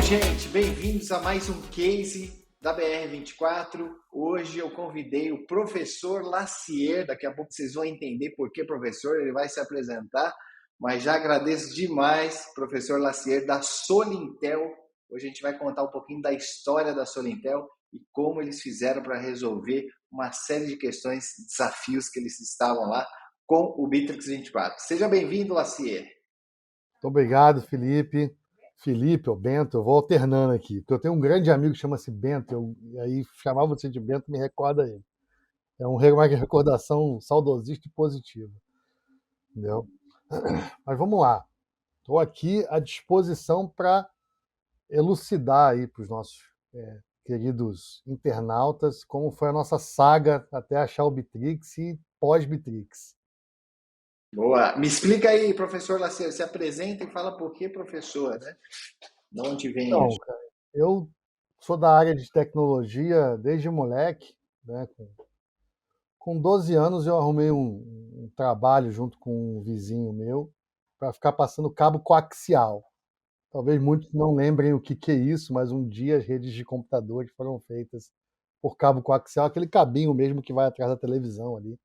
gente, bem-vindos a mais um case da BR24. Hoje eu convidei o professor Lassier, daqui a pouco vocês vão entender por que professor, ele vai se apresentar, mas já agradeço demais, professor Lassier, da Solintel. Hoje a gente vai contar um pouquinho da história da Solintel e como eles fizeram para resolver uma série de questões, desafios que eles estavam lá com o Bitrix 24. Seja bem-vindo, Lassier. Muito obrigado, Felipe. Felipe ou Bento, eu vou alternando aqui, porque eu tenho um grande amigo que chama-se Bento, e aí chamar você de Bento me recorda ele. É uma recordação saudosista e positiva, entendeu? Mas vamos lá. Estou aqui à disposição para elucidar aí para os nossos queridos internautas como foi a nossa saga até achar o Bitrix e pós-Bitrix. Boa. Me explica aí, professor Lacerda, se apresenta e fala por que professor, né? De onde vem Então, isso? cara, eu sou da área de tecnologia desde moleque, né? Com 12 anos eu arrumei um trabalho junto com um vizinho meu para ficar passando cabo coaxial. Talvez muitos não lembrem o que é isso, mas um dia as redes de computadores foram feitas por cabo coaxial, aquele cabinho mesmo que vai atrás da televisão ali.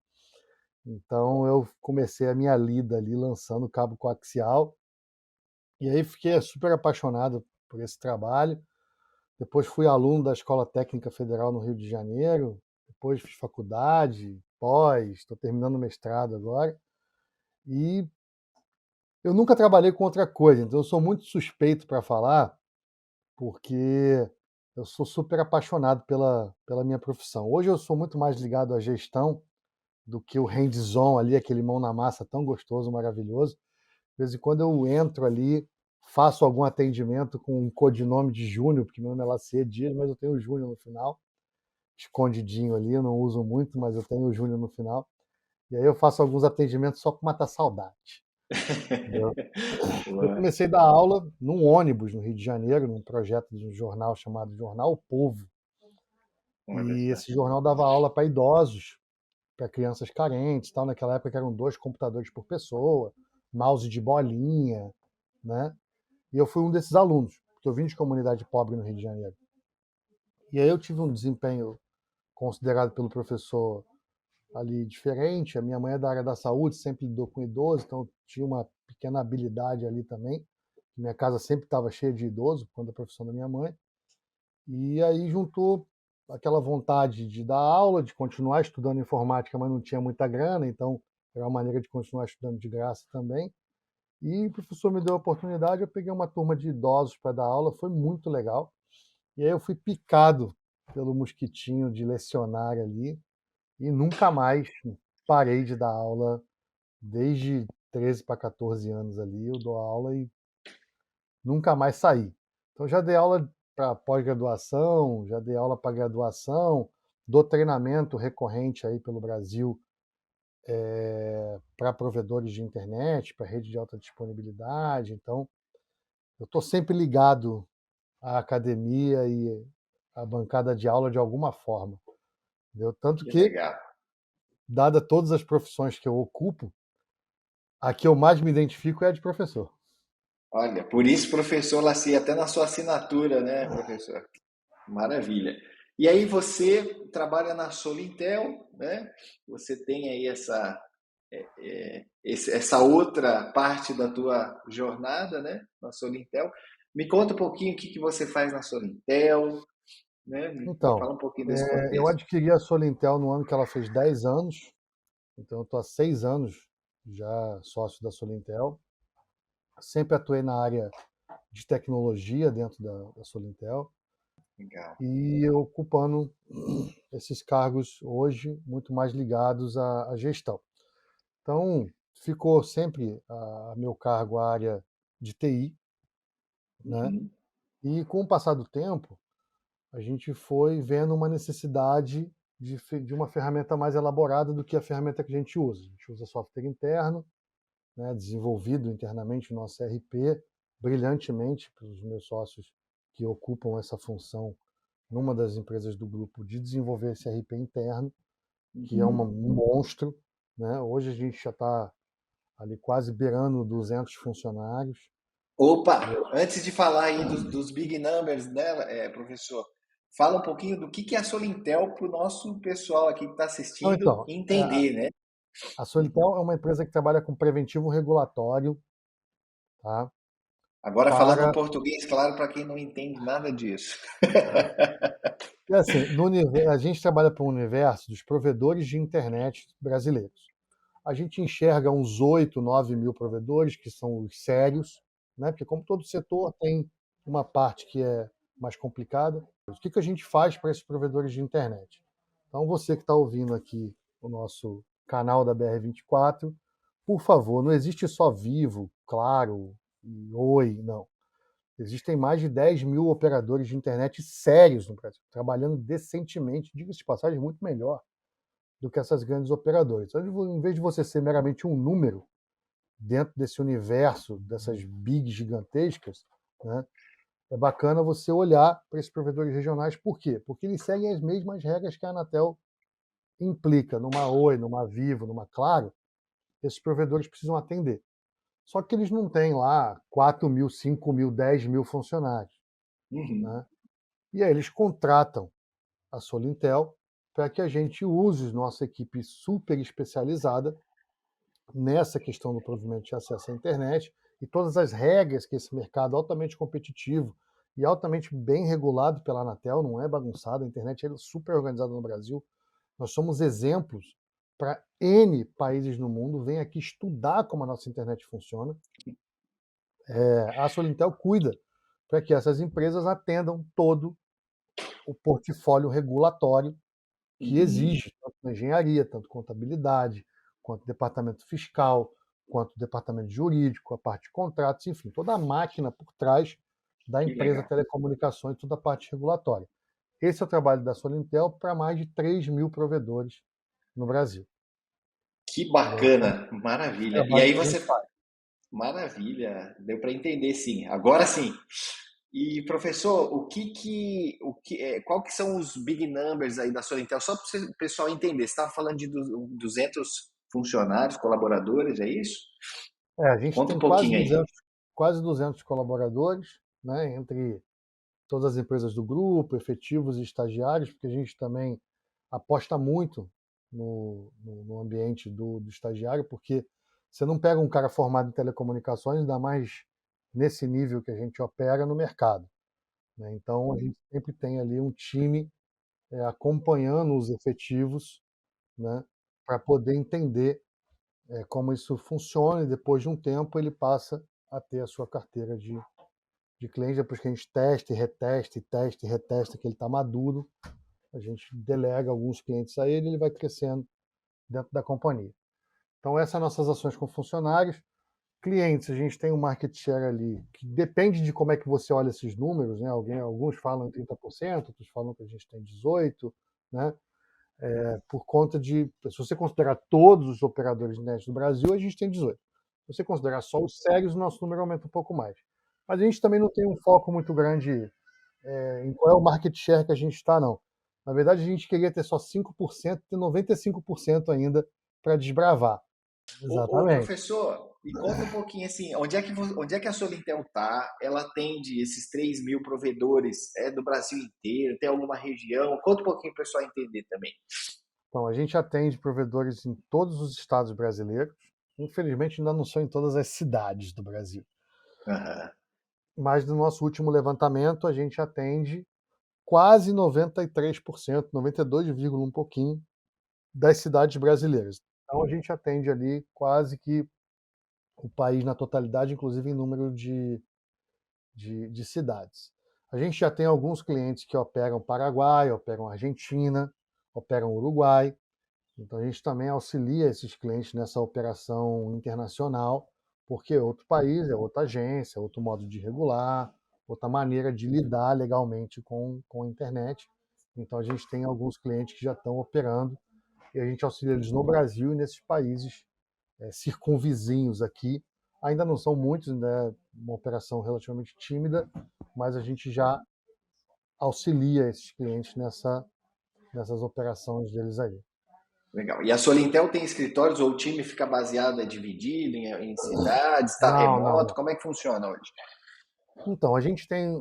Então eu comecei a minha lida ali lançando cabo coaxial e aí fiquei super apaixonado por esse trabalho. Depois fui aluno da Escola Técnica Federal no Rio de Janeiro, depois fiz faculdade, pós, estou terminando o mestrado agora. E eu nunca trabalhei com outra coisa, então eu sou muito suspeito para falar, porque eu sou super apaixonado pela minha profissão. Hoje eu sou muito mais ligado à gestão do que o hands-on ali, aquele mão na massa tão gostoso, maravilhoso. De vez em quando eu entro ali, faço algum atendimento com um codinome de Júnior, porque meu nome é Lacier Dias, mas eu tenho o Júnior no final, escondidinho ali, eu não uso muito, mas eu tenho o Júnior no final. E aí eu faço alguns atendimentos só para matar saudade. Entendeu? Eu comecei a dar aula num ônibus no Rio de Janeiro, num projeto de um jornal chamado Jornal O Povo. E esse jornal dava aula para idosos, para crianças carentes, tal. Naquela época eram 2 computadores por pessoa, mouse de bolinha, né? E eu fui um desses alunos, porque eu vim de comunidade pobre no Rio de Janeiro. E aí eu tive um desempenho considerado pelo professor ali diferente. A minha mãe é da área da saúde, sempre lidou com idoso, então tinha uma pequena habilidade ali também. Minha casa sempre estava cheia de idoso, por conta da profissão da minha mãe. E aí juntou aquela vontade de dar aula, de continuar estudando informática, mas não tinha muita grana, então era uma maneira de continuar estudando de graça também. E o professor me deu a oportunidade, eu peguei uma turma de idosos para dar aula, foi muito legal. E aí eu fui picado pelo mosquitinho de lecionar ali e nunca mais parei de dar aula. Desde 13 para 14 anos ali eu dou aula e nunca mais saí. Então já dei aula para pós-graduação, já dei aula para graduação, dou treinamento recorrente aí pelo Brasil para provedores de internet, para rede de alta disponibilidade. Então eu estou sempre ligado à academia e à bancada de aula de alguma forma. Entendeu? Tanto Que que, legal. dada todas as profissões que eu ocupo, a que eu mais me identifico é a de professor. Olha, por isso, professor Lacerda, até na sua assinatura, né, professor? Maravilha. E aí você trabalha na Solintel, né? Você tem aí essa outra parte da tua jornada, né, na Solintel. Me conta um pouquinho o que você faz na Solintel, né? Me Então, fala um pouquinho desse eu contexto. adquiri a Solintel no ano que ela fez 10 anos, então eu estou há 6 anos já sócio da Solintel. Sempre atuei na área de tecnologia dentro da Solintel Legal. e ocupando esses cargos hoje muito mais ligados à gestão. Então, ficou sempre a meu cargo a área de TI, né? Uhum. E com o passar do tempo, a gente foi vendo uma necessidade de uma ferramenta mais elaborada do que a ferramenta que a gente usa. A gente usa software interno, né, desenvolvido internamente no nosso ERP, brilhantemente pelos meus sócios que ocupam essa função numa das empresas do grupo de desenvolver esse ERP interno, que é Uhum. um monstro. Né? Hoje a gente já está ali quase beirando 200 funcionários. Opa, antes de falar aí dos big numbers, né, professor, fala um pouquinho do que é a Solintel para o nosso pessoal aqui que está Não, assistindo então, entender, né? a Solitel é uma empresa que trabalha com preventivo regulatório, tá? Agora falando um Para, português, claro, para quem não entende nada disso. e assim, a gente trabalha para o universo dos provedores de internet brasileiros. A gente enxerga uns 8, 9 mil provedores, que são os sérios, né? Porque como todo setor tem uma parte que é mais complicada. O que a gente faz para esses provedores de internet? Então, você que está ouvindo aqui o nosso canal da BR24, por favor, não existe só Vivo, Claro e Oi, não. Existem mais de 10 mil operadores de internet sérios no Brasil, trabalhando decentemente, diga-se de passagem, muito melhor do que essas grandes operadoras. Então, em vez de você ser meramente um número dentro desse universo, dessas bigs gigantescas, né, é bacana você olhar para esses provedores regionais. Por quê? Porque eles seguem as mesmas regras que a Anatel implica numa Oi, numa Vivo, numa Claro. Esses provedores precisam atender. Só que eles não têm lá 4 mil, 5 mil, 10 mil funcionários. Uhum. Né? E aí eles contratam a Solintel para que a gente use nossa equipe super especializada nessa questão do provimento de acesso à internet e todas as regras que esse mercado altamente competitivo e altamente bem regulado pela Anatel, não é bagunçado, a internet é super organizada no Brasil. Nós somos exemplos para N países no mundo, vem aqui estudar como a nossa internet funciona. A Solintel cuida para que essas empresas atendam todo o portfólio regulatório que Uhum. exige, tanto na engenharia, tanto contabilidade, quanto departamento fiscal, quanto departamento jurídico, a parte de contratos, enfim, toda a máquina por trás da Que empresa legal. telecomunicações, toda a parte regulatória. Esse é o trabalho da Solintel para mais de 3 mil provedores no Brasil. Que Entendeu? Então, bacana, esse maravilha. E trabalho aí que a gente você, faz. maravilha, deu para entender sim. Agora sim. E professor, qual que são os big numbers aí da Solintel? Só para o pessoal entender. Você estava falando de 200 funcionários, colaboradores, é isso? A gente Conta um tem pouquinho aí. quase 200 colaboradores, né, entre todas as empresas do grupo, efetivos e estagiários, porque a gente também aposta muito no ambiente do estagiário, porque você não pega um cara formado em telecomunicações, ainda mais nesse nível que a gente opera no mercado. Né? Então, a gente sempre tem ali um time acompanhando os efetivos, né, para poder entender como isso funciona, e depois de um tempo ele passa a ter a sua carteira de cliente, depois que a gente testa e retesta, e testa e retesta que ele está maduro, a gente delega alguns clientes a ele, ele vai crescendo dentro da companhia. Então, essas são nossas ações com funcionários. Clientes, a gente tem um market share ali, que depende de como é que você olha esses números, né? Alguns falam em 30%, outros falam que a gente tem 18%, né? Por conta de, se você considerar todos os operadores de net do Brasil, a gente tem 18%. Se você considerar só os sérios, o nosso número aumenta um pouco mais. Mas a gente também não tem um foco muito grande em qual é o market share que a gente está, não. Na verdade, a gente queria ter só 5%, ter 95% ainda para desbravar. Ô, Exatamente. professor, e conta um pouquinho assim, onde é que a Solintel está? Ela atende esses 3 mil provedores do Brasil inteiro? Tem alguma região? Conta um pouquinho para o pessoal entender também. Então, a gente atende provedores em todos os estados brasileiros. Infelizmente, ainda não são em todas as cidades do Brasil. Aham. Mas no nosso último levantamento, a gente atende quase 93%, 92, um pouquinho, das cidades brasileiras. Então, a gente atende ali quase que o país na totalidade, inclusive em número de cidades. A gente já tem alguns clientes que operam Paraguai, operam Argentina, operam Uruguai. Então, a gente também auxilia esses clientes nessa operação internacional, porque é outro país, é outra agência, é outro modo de regular, outra maneira de lidar legalmente com a internet. Então, a gente tem alguns clientes que já estão operando e a gente auxilia eles no Brasil e nesses países circunvizinhos aqui. Ainda não são muitos, né? Uma operação relativamente tímida, mas a gente já auxilia esses clientes nessas operações deles aí. Legal. E a Solintel tem escritórios ou o time fica baseado, é dividido em cidades, está Não, não, remoto? não. Como é que funciona hoje? Então, a gente tem,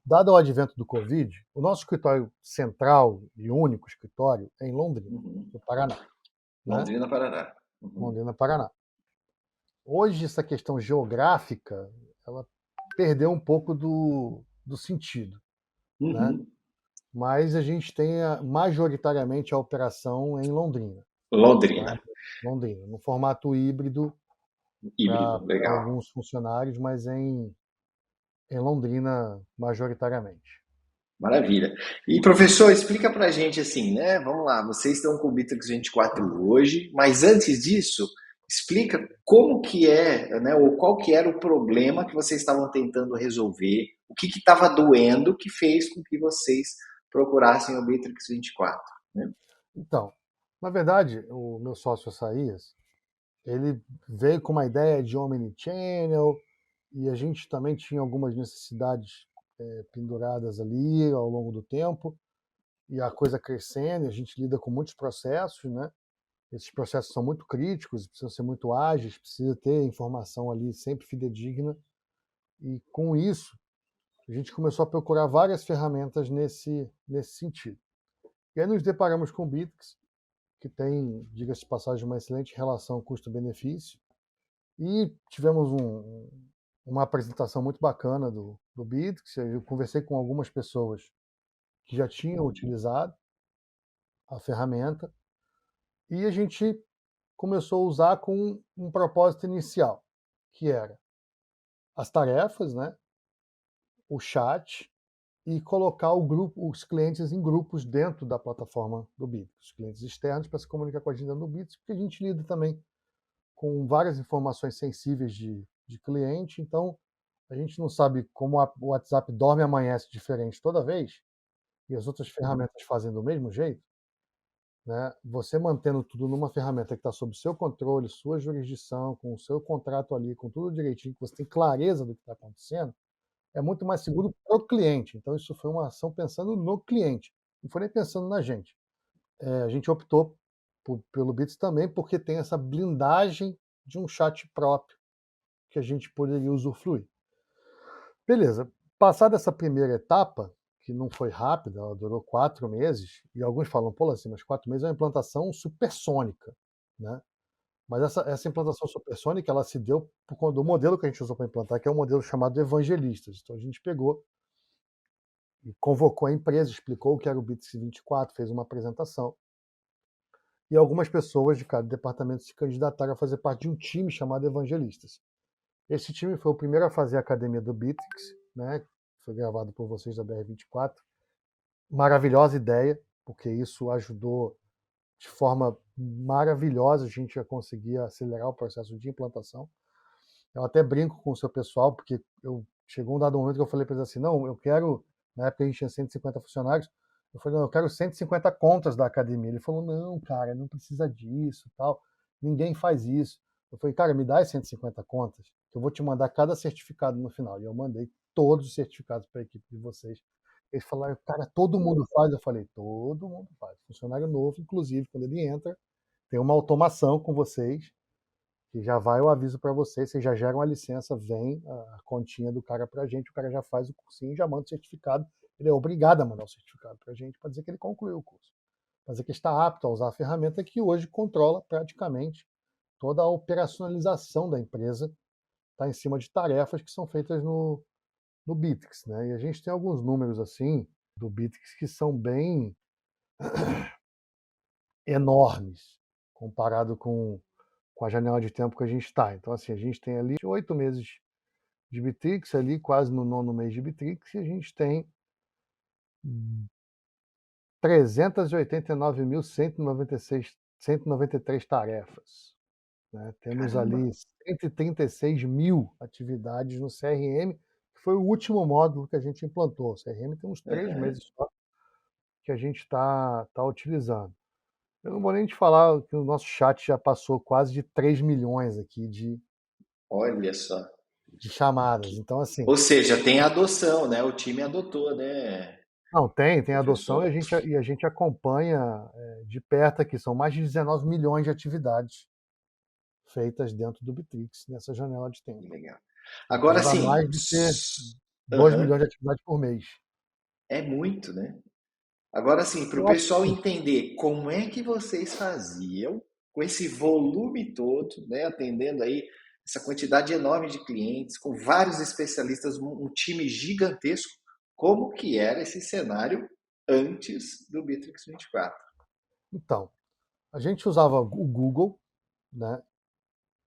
dado o advento do Covid, o nosso escritório central e único escritório é em Londrina, Uhum. no Paraná, né? Londrina, Paraná. Uhum. Londrina, Paraná. Hoje, essa questão geográfica, ela perdeu um pouco do sentido, né? Uhum. Mas a gente tem majoritariamente a operação em Londrina, tá? Londrina. Londrina, no formato híbrido Híbrido, para legal. alguns funcionários, mas em Londrina majoritariamente. Maravilha. E professor, explica pra gente assim, né? Vamos lá, vocês estão com o Bitrix 24 hoje, mas antes disso, explica como que é, né? Ou qual que era o problema que vocês estavam tentando resolver, o que estava doendo que fez com que vocês procurassem o Bitrix 24, né? Então, na verdade, o meu sócio Saías, ele veio com uma ideia de omnichannel e a gente também tinha algumas necessidades penduradas ali ao longo do tempo e a coisa crescendo, a gente lida com muitos processos, né? Esses processos são muito críticos, precisam ser muito ágeis, precisa ter informação ali sempre fidedigna e com isso a gente começou a procurar várias ferramentas nesse sentido. E aí nos deparamos com o Bitrix, que tem, diga-se de passagem, uma excelente relação custo-benefício. E tivemos uma apresentação muito bacana do Bitrix. Eu conversei com algumas pessoas que já tinham utilizado a ferramenta e a gente começou a usar com um propósito inicial, que era as tarefas, né, o chat e colocar os clientes em grupos dentro da plataforma do Bitrix, os clientes externos para se comunicar com a gente dentro do Bitrix, porque a gente lida também com várias informações sensíveis de cliente, então a gente não sabe como o WhatsApp dorme e amanhece diferente toda vez, e as outras ferramentas fazem do mesmo jeito, né? Você mantendo tudo numa ferramenta que está sob seu controle, sua jurisdição, com o seu contrato ali, com tudo direitinho, que você tem clareza do que está acontecendo, é muito mais seguro para o cliente. Então, isso foi uma ação pensando no cliente, não foi nem pensando na gente. A gente optou pelo Bits também porque tem essa blindagem de um chat próprio que a gente poderia usufruir. Beleza. Passada essa primeira etapa, que não foi rápida, ela durou 4 meses, e alguns falam, pô, assim, mas 4 meses é uma implantação supersônica, né? Mas essa implantação supersônica, ela se deu por conta do modelo que a gente usou para implantar, que é um modelo chamado Evangelistas. Então a gente pegou e convocou a empresa, explicou o que era o Bits 24, fez uma apresentação, e algumas pessoas de cada departamento se candidataram a fazer parte de um time chamado Evangelistas. Esse time foi o primeiro a fazer a academia do Bitrix, né? Foi gravado por vocês da BR24. Maravilhosa ideia, porque isso ajudou de forma maravilhosa a gente a conseguir acelerar o processo de implantação. Eu até brinco com o seu pessoal, porque chegou um dado momento que eu falei para eles assim, não, eu quero, na época a gente tinha 150 funcionários, eu falei, não, eu quero 150 contas da academia. Ele falou, não, cara, não precisa disso, tal, ninguém faz isso. Eu falei, cara, me dá as 150 contas, que eu vou te mandar cada certificado no final. E eu mandei todos os certificados para a equipe de vocês. Eles falaram, cara, todo mundo faz? Eu falei, todo mundo faz. Funcionário novo, inclusive, quando ele entra, tem uma automação com vocês, que já vai o aviso para vocês, vocês já geram a licença, vem a continha do cara para a gente, o cara já faz o cursinho e já manda o certificado. Ele é obrigado a mandar o certificado para a gente para dizer que ele concluiu o curso. Para dizer que está apto a usar a ferramenta que hoje controla praticamente toda a operacionalização da empresa, está em cima de tarefas que são feitas no Bitrix, né? E a gente tem alguns números assim do Bitrix que são bem enormes comparado com a janela de tempo que a gente está. Então, assim, a gente tem ali 8 meses de Bitrix, ali quase no 9º mês de Bitrix, e a gente tem 389.193 tarefas. Né? Temos Caramba. ali 136 mil atividades no CRM, que foi o último módulo que a gente implantou. O CRM tem uns 3 Uhum. meses só que a gente está utilizando. Eu não vou nem te falar que o nosso chat já passou quase de 3 milhões aqui Olha só. de chamadas. Então, assim, Ou seja, tem a adoção, né? O time adotou, né? Não, tem adoção professor? e a gente acompanha de perto aqui. São mais de 19 milhões de atividades feitas dentro do Bitrix, nessa janela de tempo. Legal. Então Agora, dá sim, mais de ter 2 aham, milhões de atividades por mês. é muito, né? Agora, sim, para o Eu acho pessoal que entender como é que vocês faziam com esse volume todo, né, atendendo aí essa quantidade enorme de clientes, com vários especialistas, um time gigantesco, como que era esse cenário antes do Bitrix 24? então, a gente usava o Google, né?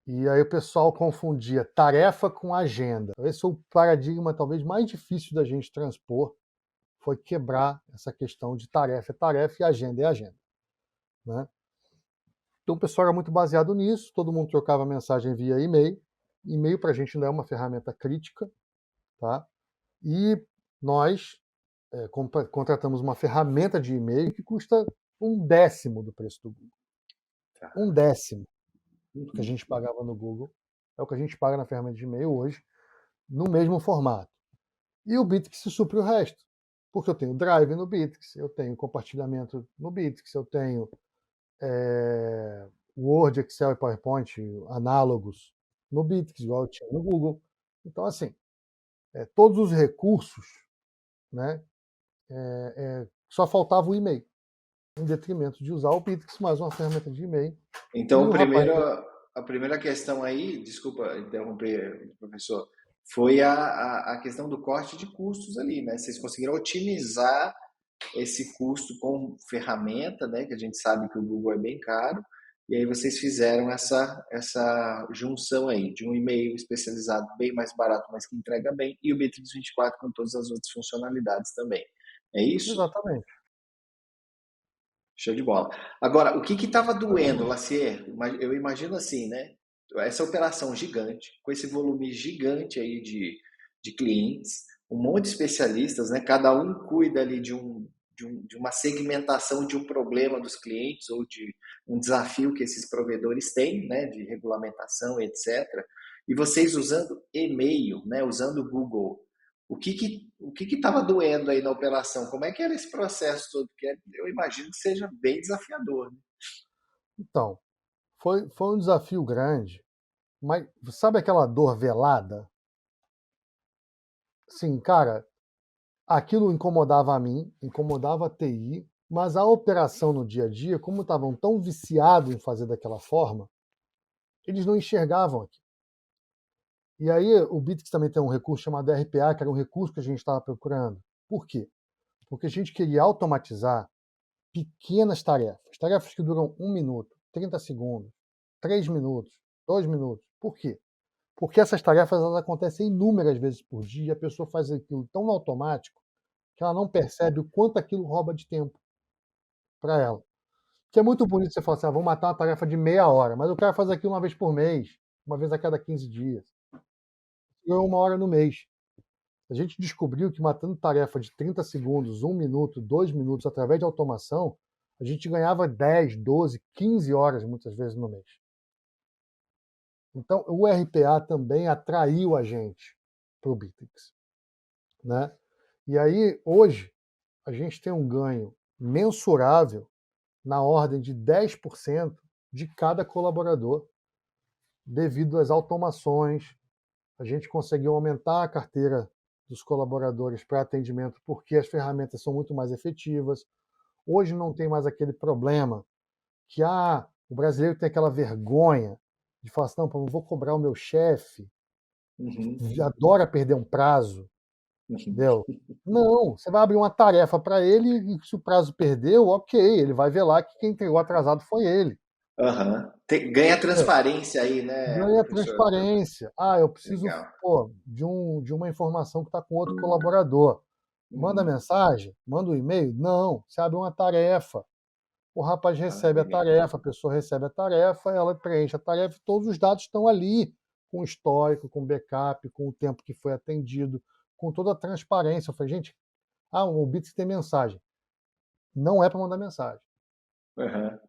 E aí o pessoal confundia tarefa com agenda. Esse é o paradigma talvez mais difícil da gente transpor, foi quebrar essa questão de tarefa é tarefa e agenda é agenda, né? Então o pessoal era muito baseado nisso, todo mundo trocava mensagem via e-mail. E-mail para a gente não é uma ferramenta crítica, tá? E nós contratamos uma ferramenta de e-mail que custa 1/10 do preço do Google. Tá. 1/10 do que a Uhum. gente pagava no Google é o que a gente paga na ferramenta de e-mail hoje, no mesmo formato. E o Bitrix supre o resto. Porque eu tenho Drive no Bitrix, eu tenho compartilhamento no Bitrix, eu tenho Word, Excel e PowerPoint análogos no Bitrix, igual eu tinha no Google. Então, assim, todos os recursos, né, só faltava o e-mail, em detrimento de usar o Bitrix mais uma ferramenta de e-mail. E Então, o rapaz, a primeira questão aí, desculpa interromper, professor, foi a questão do corte de custos ali, né? Vocês conseguiram otimizar esse custo com ferramenta, né? Que a gente sabe que o Google é bem caro, e aí vocês fizeram essa junção aí de um e-mail especializado bem mais barato, mas que entrega bem, e o Bitrix 24 com todas as outras funcionalidades também. É isso? exatamente. Show de bola. Agora, o que estava doendo, Lacier? Eu imagino assim, né? Essa operação gigante, com esse volume gigante aí de clientes, um monte de especialistas, né? Cada um cuida ali de uma segmentação de um problema dos clientes ou de um desafio que esses provedores têm, né? De regulamentação, etc. E vocês usando e-mail, né? Usando o Google, o que estava doendo aí na operação? Como é que era esse processo todo? Porque eu imagino que seja bem desafiador, né? Então, foi um desafio grande, mas sabe aquela dor velada? Sim, cara, aquilo incomodava a mim, incomodava a TI, mas a operação no dia a dia, como estavam tão viciados em fazer daquela forma, eles não enxergavam aquilo. E aí o Bitrix também tem um recurso chamado RPA, que era um recurso que a gente estava procurando. Por quê? Porque a gente queria automatizar pequenas tarefas, tarefas que duram 1 minuto, 30 segundos, 3 minutos, 2 minutos. Por quê? Porque essas tarefas elas acontecem inúmeras vezes por dia e a pessoa faz aquilo tão automático que ela não percebe o quanto aquilo rouba de tempo para ela. Que é muito bonito você falar assim, vou matar uma tarefa de meia hora, mas o cara faz aquilo uma vez por mês, uma vez a cada 15 dias. Ganhou 1 hora no mês. A gente descobriu que matando tarefa de 30 segundos, 1 minuto, 2 minutos, através de automação, a gente ganhava 10, 12, 15 horas muitas vezes no mês. Então, o RPA também atraiu a gente para o Bitrix, né? E aí, hoje, a gente tem um ganho mensurável na ordem de 10% de cada colaborador, devido às automações. A gente conseguiu aumentar a carteira dos colaboradores para atendimento porque as ferramentas são muito mais efetivas. Hoje não tem mais aquele problema que o brasileiro tem aquela vergonha de falar assim, não vou cobrar o meu chefe, Uhum, adora perder um prazo, uhum, entendeu? Não, você vai abrir uma tarefa para ele e se o prazo perdeu, ok, ele vai ver lá que quem entregou atrasado foi ele. aham. Ganha Entendeu? transparência aí, né, Ganha professor? transparência. Eu preciso, Legal. de uma informação que está com outro colaborador. Manda Uhum. mensagem? Manda um e-mail? Não, você abre uma tarefa. O rapaz recebe a Legal. tarefa, a pessoa recebe a tarefa, ela preenche a tarefa e todos os dados estão ali, com o histórico, com o backup, com o tempo que foi atendido, com toda a transparência. Eu falei, gente, o Bits tem mensagem. Não é para mandar mensagem. Aham,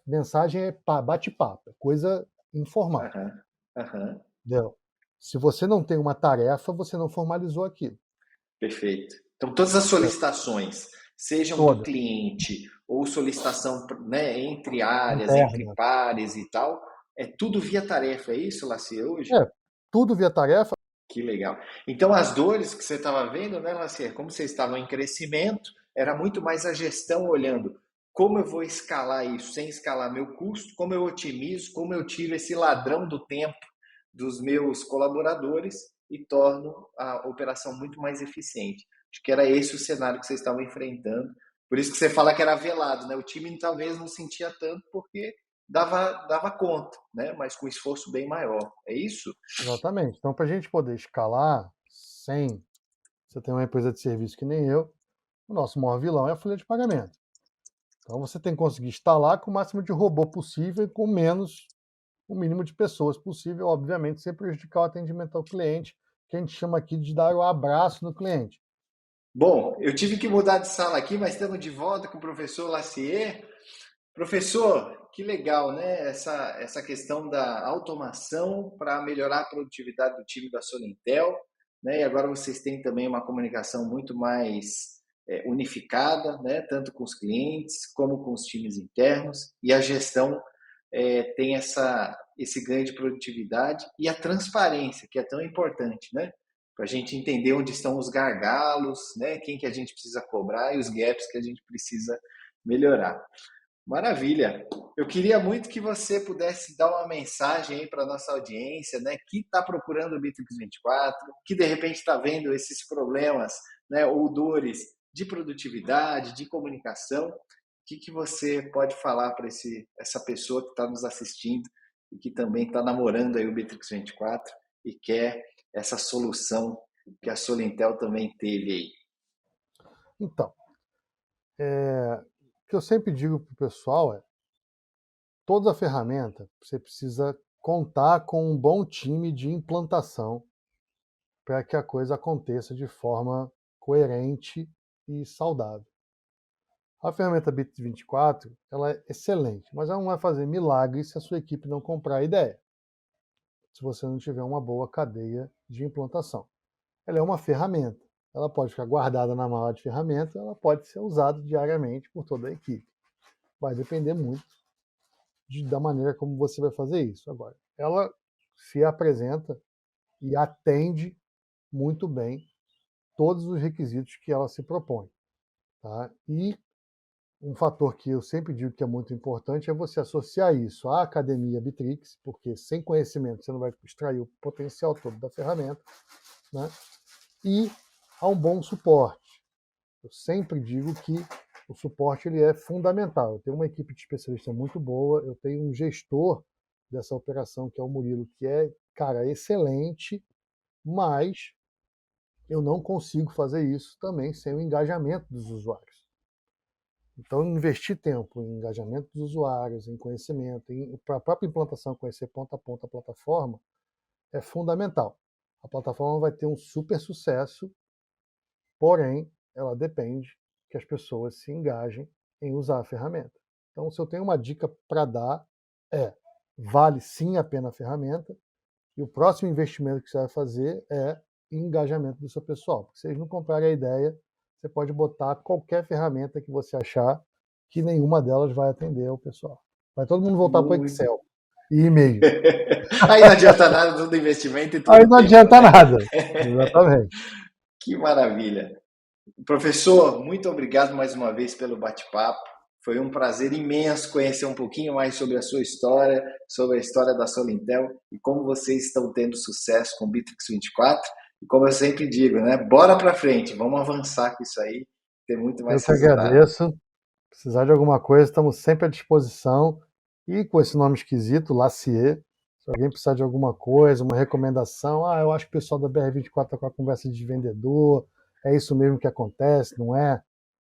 Mensagem é bate-papo, é coisa informal. aham, aham. Entendeu? Se você não tem uma tarefa, você não formalizou aquilo. Perfeito. Então, todas as solicitações, sejam do Toda, cliente ou solicitação, né, entre áreas, entre interna. pares e tal, é tudo via tarefa, é isso, Laci, hoje? É, tudo via tarefa. Que legal. Então, as dores que você estava vendo, né, Lacier, como vocês estavam em crescimento, era muito mais a gestão olhando como eu vou escalar isso sem escalar meu custo, como eu otimizo, como eu tiro esse ladrão do tempo dos meus colaboradores e torno a operação muito mais eficiente. Acho que era esse o cenário que vocês estavam enfrentando. Por isso que você fala que era velado, né? O time talvez não sentia tanto porque dava conta, né? Mas com esforço bem maior. É isso? Exatamente. Então, para a gente poder escalar sem você ter uma empresa de serviço que nem eu, o nosso maior vilão é a folha de pagamento. Então, você tem que conseguir instalar com o máximo de robô possível e com menos, o mínimo de pessoas possível, obviamente, sem prejudicar o atendimento ao cliente, que a gente chama aqui de dar o abraço no cliente. Bom, eu tive que mudar de sala aqui, mas estamos de volta com o professor Lacier. Professor, que legal, né? Essa questão da automação para melhorar a produtividade do time da Solintel, né? E agora vocês têm também uma comunicação muito mais unificada, né? Tanto com os clientes como com os times internos. E a gestão tem esse ganho de produtividade e a transparência, que é tão importante, né? Para a gente entender onde estão os gargalos, né? Quem que a gente precisa cobrar e os gaps que a gente precisa melhorar. Maravilha. Eu queria muito que você pudesse dar uma mensagem aí para a nossa audiência, né, que está procurando o Bitrix 24, que de repente está vendo esses problemas, né, ou dores de produtividade, de comunicação. O que você pode falar para essa pessoa que está nos assistindo e que também está namorando aí o Bitrix 24 e quer essa solução que a Solintel também teve aí? Então, o que eu sempre digo para o pessoal é, toda ferramenta você precisa contar com um bom time de implantação para que a coisa aconteça de forma coerente e saudável. A ferramenta Bit24 ela é excelente, mas ela não vai fazer milagres se a sua equipe não comprar a ideia, se você não tiver uma boa cadeia de implantação. Ela é uma ferramenta, ela pode ficar guardada na mala de ferramenta, ela pode ser usada diariamente por toda a equipe. Vai depender muito da maneira como você vai fazer isso. Agora, ela se apresenta e atende muito bem todos os requisitos que ela se propõe. Tá? E um fator que eu sempre digo que é muito importante é você associar isso à academia Bitrix, porque sem conhecimento você não vai extrair o potencial todo da ferramenta, né? E a um bom suporte. Eu sempre digo que o suporte ele é fundamental. Eu tenho uma equipe de especialistas muito boa, eu tenho um gestor dessa operação, que é o Murilo, que é, cara, excelente, mas eu não consigo fazer isso também sem o engajamento dos usuários. Então, investir tempo em engajamento dos usuários, em conhecimento, para a própria implantação, conhecer ponta a ponta a plataforma, é fundamental. A plataforma vai ter um super sucesso, porém, ela depende que as pessoas se engajem em usar a ferramenta. Então, se eu tenho uma dica para dar, vale sim a pena a ferramenta, e o próximo investimento que você vai fazer é engajamento do seu pessoal. Porque se eles não comprarem a ideia, você pode botar qualquer ferramenta que você achar, que nenhuma delas vai atender ao pessoal. Vai todo mundo voltar para o Muito. Excel e e-mail. Aí não adianta nada do investimento e Aí todo o não tempo, adianta né? nada. Exatamente. Que maravilha. Professor, muito obrigado mais uma vez pelo bate-papo. Foi um prazer imenso conhecer um pouquinho mais sobre a sua história, sobre a história da Solintel e como vocês estão tendo sucesso com o Bitrix 24. E como eu sempre digo, né? Bora para frente, vamos avançar com isso aí, ter muito Eu mais que resultado. agradeço. Precisar de alguma coisa, estamos sempre à disposição. E com esse nome esquisito, Lacier, se alguém precisar de alguma coisa, uma recomendação, eu acho que o pessoal da BR24 está com a conversa de vendedor, é isso mesmo que acontece, não é?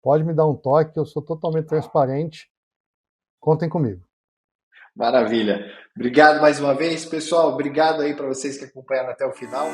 Pode me dar um toque, eu sou totalmente transparente. Contem comigo. Maravilha. Obrigado mais uma vez, pessoal. Obrigado aí para vocês que acompanharam até o final.